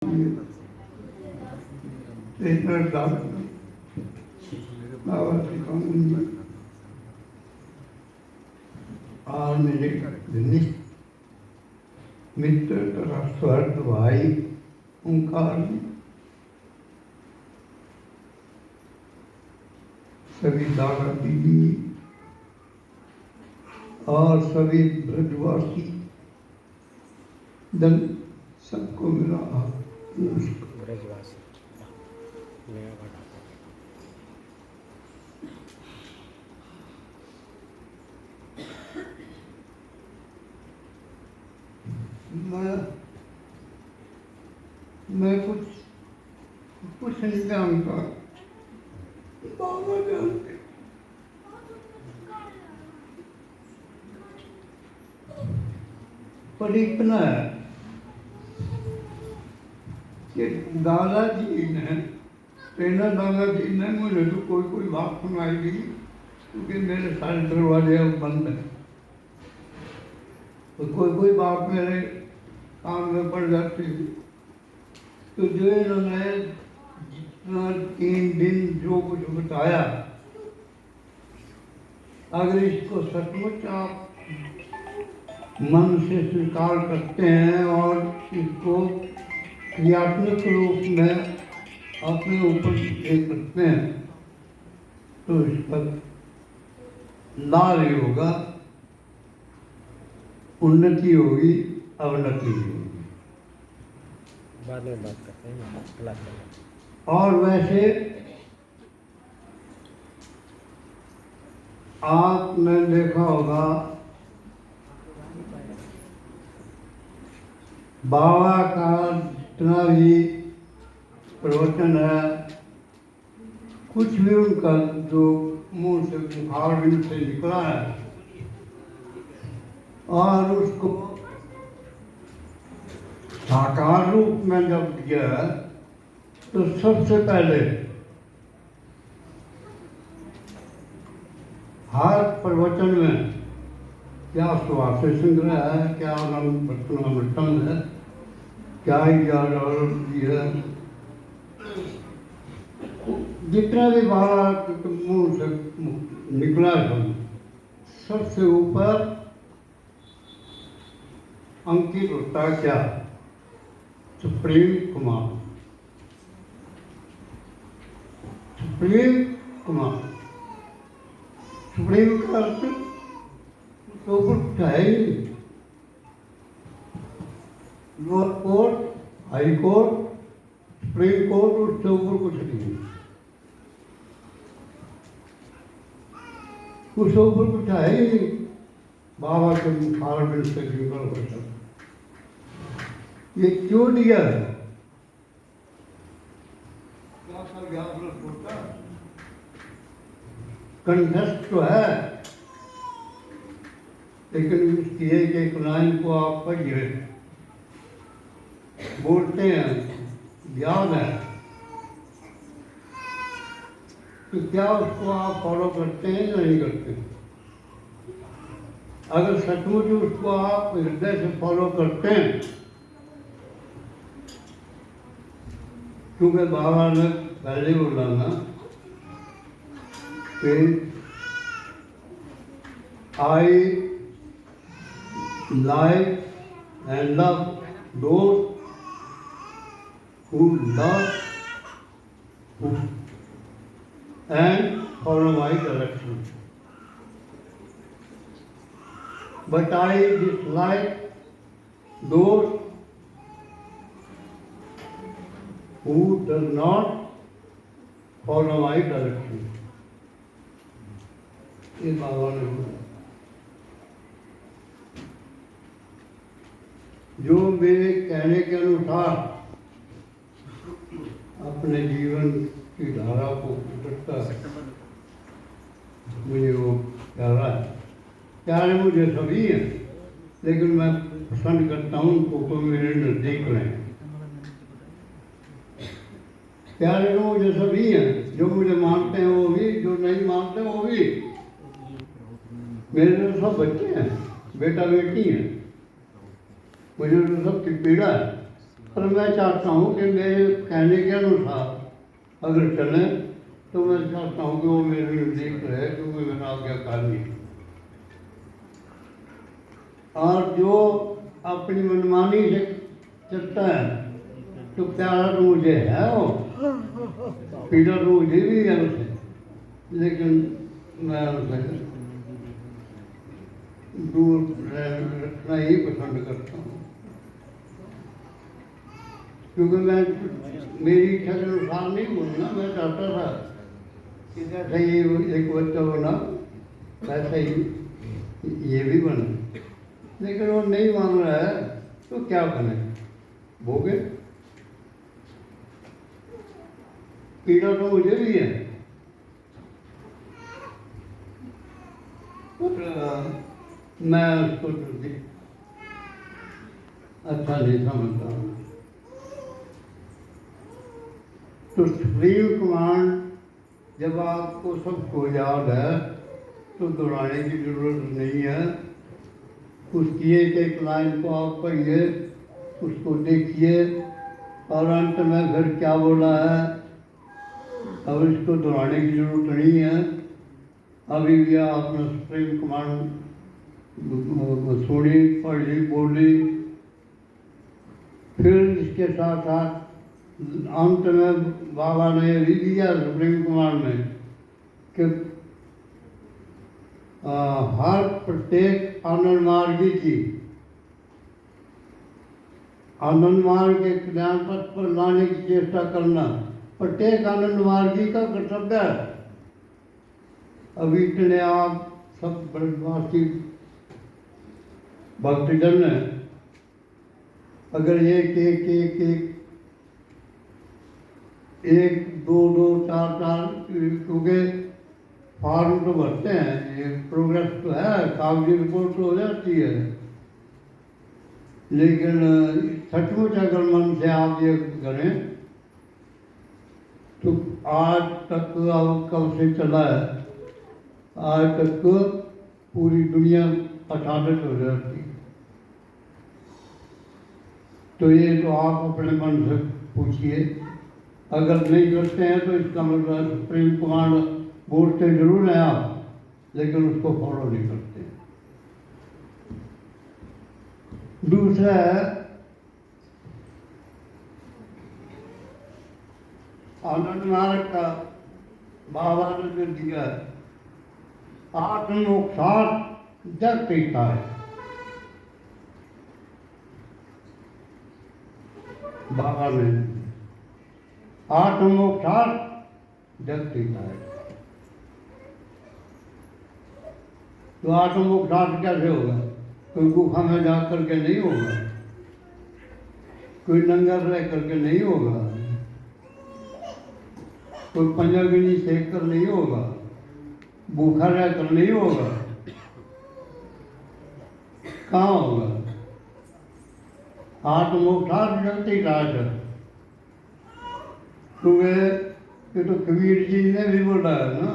मित्र तथा स्वर्ग भाई ओंकार सभी दादा दीदी और सभी ब्रजवासी दल सबको मेरा ब्रजवासी मैं कुछ नहीं जानता, बाबा जानते। पर इतना है कि दादाजी ने दादाजी ने मुझे तो कोई बात सुनाई दी, क्योंकि मेरे सारे दरवाजे अब बंद हैं। तो कोई बात मेरे काम में पड़ जाती थी, तो जो इन्होंने जितना 3 दिन जो कुछ बताया, अगर इसको सचमुच आप मन से स्वीकार करते हैं और इसको क्रियात्मक रूप में अपने ऊपर ले करते हैं, तो इस पर लाभ ही होगा, उन्नति होगी, अवनति होगी। बाद में बात करते हैं। और वैसे आपने देखा होगा बाबा का जितना भी प्रवचन है, कुछ भी उनका जो मुंह से मुखारबिंद से निकला है और उसको साकार रूप में जब दिया है, तो सबसे पहले हर प्रवचन में क्या स्वास्थ्य संग्रह है, क्या रत्नामृतम है, क्या है, जितना भी बाबा मुंह से निकला है, सबसे ऊपर अंकित होता है क्या? Supreme Kumar. Supreme Kumar, supreme का अर्थ तो कुछ है ही। Lower court, high court, supreme court, उससे ऊपर कुछ नहीं। उससे ऊपर कुछ है ही नहीं। बाबा के मुखारबिंद से निकल होता, ये क्यों दिया है? कंठस्थ तो है, लेकिन उसकी एक लाइन को आप पढ़िए, बोलते हैं, याद है, तो क्या उसको आप फॉलो करते हैं या नहीं करते? अगर सचमुच उसको आप हृदय से फॉलो करते हैं, क्योंकि बाबा ने पहले बोला ना कि I like and love those who love and follow my direction. But I dislike those who does not follow my direction. ये बाबा ने बोला। जो मेरे कहने के अनुसार अपने जीवन की धारा को उतरता है, मुझे वो प्यारा है। प्यारे मुझे सभी हैं, लेकिन मैं पसंद करता हूँ उनको कोई मेरे नज़दीक रहें। प्यारे तो मुझे सभी हैं, जो मुझे मानते हैं वो भी, जो नहीं मानते वो भी। मेरे तो सब बच्चे हैं, बेटा बेटी हैं, मुझे तो सबकी पीड़ा है। पर मैं चाहता हूँ कि मेरे कहने के अनुसार अगर चलें तो मैं चाहता हूँ कि वो मेरे नज़दीक रहे, क्योंकि मेरा आज्ञाकारी है। और जो अपनी मनमानी से चलता है तो प्यारा तो मुझे है, वो पीड़ा तो मुझे भी है उसे, लेकिन मैं उसे दूर रखना ही पसंद करता हूँ, क्योंकि मैं मेरी इच्छा के अनुसार नहीं बोलना। मैं चाहता था कि जैसे ये एक बच्चा बना वैसे ही ये भी बने, लेकिन वो नहीं मान रहा है तो क्या बने, भोगे। पीड़ा तो मुझे भी है, पर मैं उसको अच्छा नहीं समझता हूँ। तो सुप्रीम कमांड जब आपको सबको याद है तो दोहराने की जरूरत नहीं है। उसकी एक लाइन को आप पढ़िए, उसको देखिए और अंत में फिर क्या बोला है, अब इसको दोहराने की जरूरत नहीं है। अभी भी आपने सुप्रीम कमांड सुनी, पढ़ी, बोली, फिर इसके साथ साथ अंत में बाबा ने भी दिया सुप्रीम कमांड में कि हर प्रत्येक आनंद मार्गी की आनंद मार्ग के ज्ञान पथ पर लाने की चेष्टा करना प्रत्येक आनंद मार्गी का कर्तव्य है। अभी इतने आप सब ब्रजवासी भक्तजन है, अगर एक दो चार क्योंकि फॉर्म तो भरते हैं, ये प्रोग्रेस तो है, कागजी रिपोर्ट तो हो जाती है, लेकिन सचमुच अगर मन से आप ये करें तो आज तक अब कब से चला है, आज तक पूरी दुनिया आच्छादित हो जाती है। तो ये तो आप अपने मन से पूछिए, अगर नहीं करते हैं तो इसका मतलब सुप्रीम कमांड बोलते जरूर हैं आप, लेकिन उसको फॉलो नहीं करते। दूसरा है आनंद मार्ग का बाबा ने जो दिया है, आत्मोक्षात जग पीता है। बाबा ने आत्मोक्षात जग पीता है। तो आत्मोक्षात कैसे होगा? कोई गुफा में जा करके नहीं होगा, कोई नंगा रह करके नहीं होगा, कोई पंजागिनी सेक कर नहीं होगा, भूखा रह कर नहीं होगा। कहाँ होगा? आत्मोक्षात जगती राज। ये तो कबीर जी ने भी बोला है ना,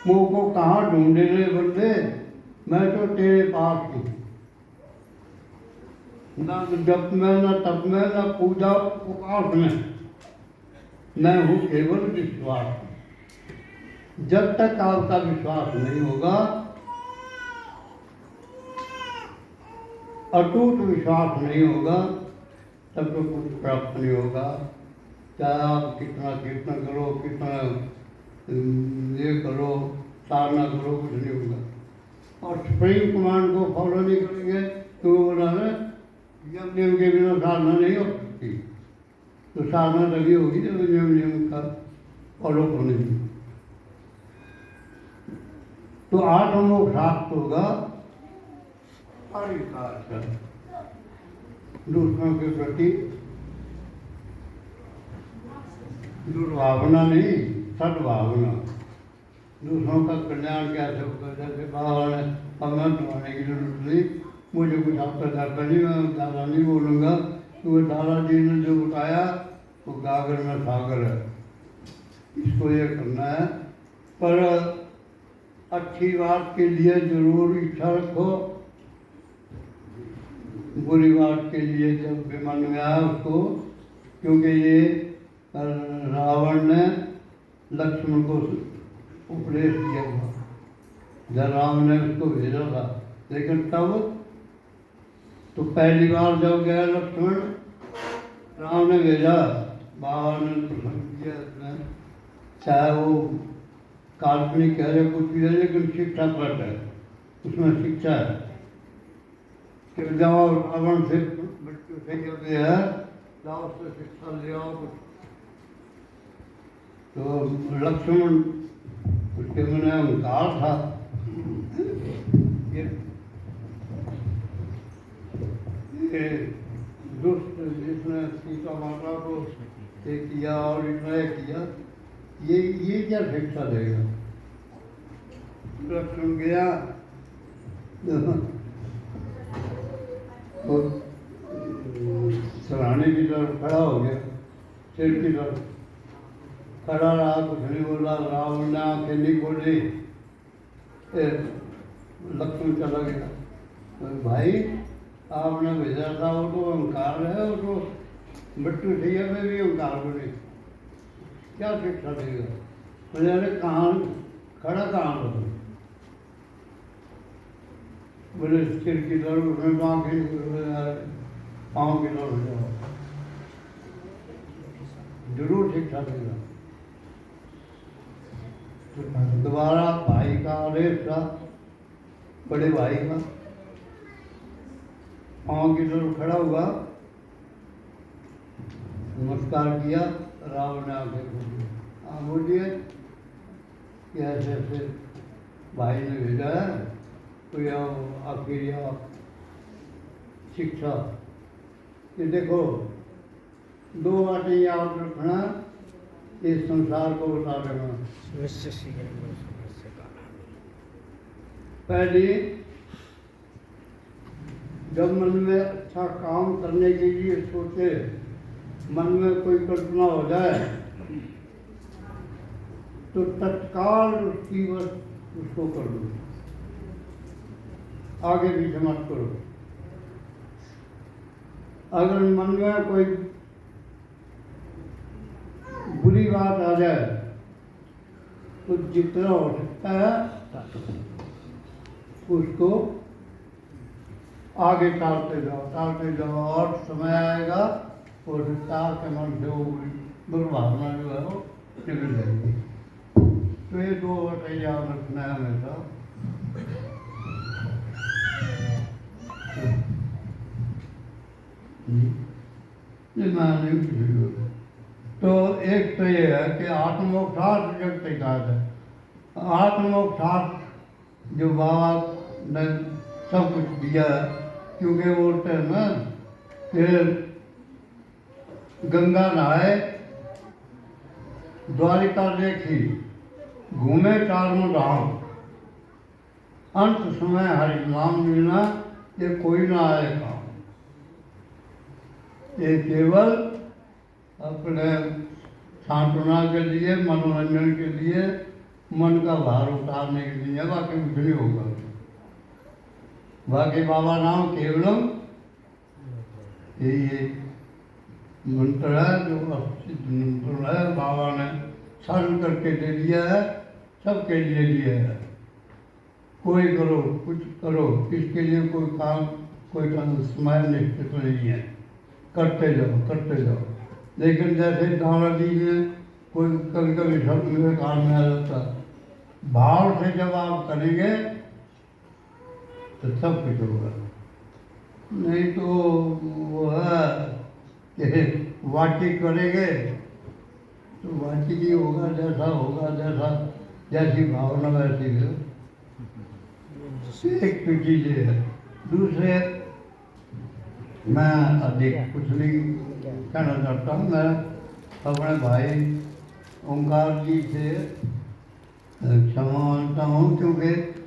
मुँह को कहाँ ढूंढे रे बंदे, मैं तो तेरे पास हूँ। ना जप में, ना तप में, ना पूजा उपवास में, मैं हूँ केवल विश्वास। जब तक आपका विश्वास नहीं होगा, अटूट विश्वास नहीं होगा, तब तो कुछ प्राप्त नहीं होगा। चाहे आप कितना कीर्तन करो, कितना ये करो, साधना करो, कुछ नहीं होगा। और सुप्रीम कमांड को फॉलो नहीं करेंगे तो वो बोला है नियम नियम के बिना साधना नहीं हो सकती। तो साधना तभी होगी जब नियम नियम का फॉलो करने की। तो आत्मोक्षात होगा अधिकार से दूसरों के प्रति दुर्भावना नहीं, सद्भावना। दूसरों का कल्याण कैसे होगा? जैसे बाबा ने हमें दबाने की जरूरत नहीं, मुझे कुछ आता जाता नहीं, मैं ज़्यादा नहीं बोलूँगा, क्योंकि दादाजी ने जो बताया वो गागर में सागर है, इसको ये करना है। पर अच्छी बात के लिए जरूर इच्छा रखो, बुरी बात के लिए जब विमान में आया उसको, क्योंकि ये रावण ने लक्ष्मण को उपदेश किया था जब राम ने उसको भेजा था। लेकिन तब तो पहली बार जब गया लक्ष्मण, राम ने भेजा, बाबा ने किया उसने, चाहे वो काल्पनिक है या कुछ भी है, लेकिन शिक्षा प्रट है, उसमें शिक्षा है कि जब रावण से मृत्यु से जब है जाओ उससे शिक्षा ले आओ कुछ। तो लक्ष्मण उसके मन में अहंकार था, ये दुष्ट जिसने सीता माता को ये किया और इतना किया, ये क्या शिक्षा देगा। लक्ष्मण गया तो सराहने की तरफ खड़ा हो गया, सिर की तरफ खड़ा रहा, कुछ नहीं बोला। रावण ने आंखें नहीं खोली, लक्ष्मण चला गया। तो भाई आपने भेजा था, वो तो अहंकार है, वो तो मृत्यु थैया में भी अहंकार बने, क्या शिक्षा देगा। बोले अरे कहाँ खड़ा कहाँ था, बोले सिर की तरफ, उसमें पाँव की तरफ हो जाओ, जरूर शिक्षा देगा। दोबारा भाई का आदेश था, बड़े भाई का, पाँव की तरफ खड़ा हुआ, नमस्कार किया। रावण ने आके बोलिए कि ऐसे ऐसे भाई ने भेजा है, तो यह आखिर यह शिक्षा कि देखो दो बातें याद रखना, इस संसार को बता देना। पहली, जब मन में अच्छा काम करने के लिए सोचे, मन में कोई कल्पना हो जाए तो तत्काल उसकी बस उसको कर दो, आगे पीछे मत करो। अगर मन में कोई बुरी बात आ जाए तो जितना हो सकता है उसको आगे टालते जाओ और समय आएगा और विस्तार के मन से वो दुर्भावना जो है वो निकल जाएगी। तो ये दो बातें याद रखना है हमेशा। तो एक तो ये है कि आत्मोक्षार्थ जब तक है, आत्मोक्षार्थ जो बाबा ने सब कुछ दिया है, क्योंकि बोलते हैं ना कि गंगा नहाए द्वारिका देखी, घूमे चारों धाम, अंत समय हरि नाम मिलना, ये कोई ना आए काम। ये केवल अपने सांत्वना के लिए, मनोरंजन के लिए, मन का भार उतारने के लिए, बाकी कुछ नहीं होगा। बाकी बाबा नाम केवलम ये मंत्र है जो मंत्र है, बाबा ने सर्व करके दे दिया है, सबके लिए दिया है। कोई करो, कुछ करो, इसके लिए कोई काम, कोई समय निश्चित नहीं है, करते जाओ। लेकिन जैसे दादा जी ने कोई कभी कभी शब्द में काम में आ जाता, भाव से जब आप करेंगे तो सब कुछ होगा। नहीं तो वो है कि वाची करेंगे तो वाची ही होगा, जैसी भावना वैसी है। एक तो चीज है। दूसरे, मैं अधिक कुछ नहीं कहना चाहता हूँ। मैं अपने भाई ओंकार जी से क्षमा मांगता हूँ, क्योंकि